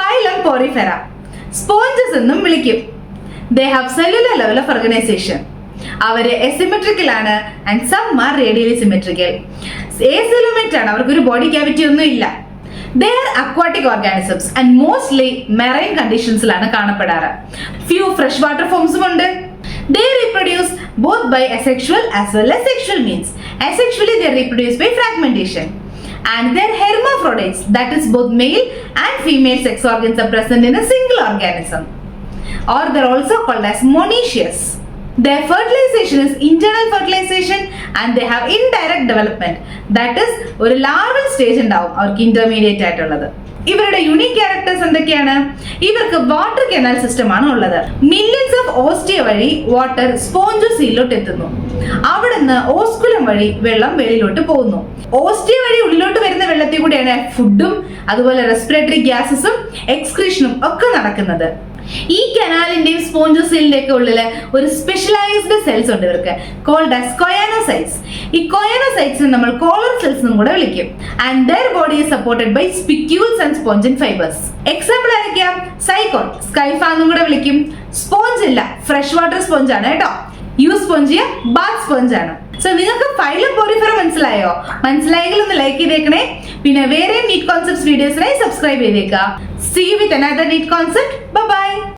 Phylum Porifera, sponges എന്നും വിളിക്കും. They have cellular level of organisation. അവര് എസിമെട്രിക്കൽ ആണ് and some are radially symmetrical. Acoelomate ആണ്, അവർക്കൊരു ബോഡി ക്യാവിറ്റി ഒന്നും ഇല്ല. They are aquatic organisms and mostly marine conditions-ലാണ് കാണപ്പെടാറ്. Few freshwater forms-ഉം ഉണ്ട്. They reproduce both by asexual as well as sexual means. Asexually they reproduce by fragmentation. And they are hermaphrodites, that is both male and female sex organs are present in a single organism. Or they are also called as monoecious. Their fertilization is internal fertilization and they have indirect development. That is, ഒരു larval stage ഉണ്ടാവും അവർക്ക് intermediate ആയിട്ടുള്ളത്. ഇവരുടെ unique characters എന്തൊക്കെയാണ്? ഇവർക്ക് water canal system ആണ് ഉള്ളത്. Millions of ostia വഴി വാട്ടർ സ്പോഞ്ചോസീലിലോട്ട് എത്തുന്നു. അവിടുന്ന് ഓസ്കുലം വഴി വെള്ളം വെളിയിലോട്ട് പോകുന്നു. ഓസ്റ്റിയ വഴി ഉള്ളിലോട്ട് വരുന്ന വെള്ളത്തിൽ കൂടിയാണ് ഫുഡും അതുപോലെ റെസ്പിറേറ്ററി ഗ്യാസസും എക്സ്ക്രീഷനും ഒക്കെ നടക്കുന്നത്. ഈ കനാലിന്റെയും സ്പോഞ്ചോസീലിന്റെ ഒക്കെ ഉള്ളില് ഒരു സ്പെഷ്യലൈസ്ഡ് സെൽസ് ഉണ്ട് ഇവർക്ക്, കോൾഡ് ആസ് കൊയാനോസൈറ്റ്സ്. ഈ കൊയാനോസൈറ്റ്സിനെ നമ്മൾ കോളർ സെൽസ് എന്നും കൂടെ വിളിക്കും. And their body is supported by spicules and spongin fibres. Example ആയിരിക്കാ സൈക്കോൺ, സ്കൈഫ എന്നും കൂടെ വിളിക്കും. സ്പോഞ്ച് ഇല്ല, ഫ്രഷ് വാട്ടർ സ്പോഞ്ച് ആണ് കേട്ടോ. സ്പോഞ്ചിയ ബാത്ത് സ്പോഞ്ച് ആണ്. സോ നിങ്ങൾക്ക് ഫൈലം പോറിഫെറ മനസ്സിലായോ? മനസ്സിലായെങ്കിൽ ഒന്ന് ലൈക്ക് ചെയ്തേക്കണേ. പിന്നെ വേറെ നീറ്റ് കോൺസെപ്റ്റ്സ് വീഡിയോസിനായി സബ്സ്ക്രൈബ് ചെയ്തേക്കാം. See you with another neat concept. Bye bye.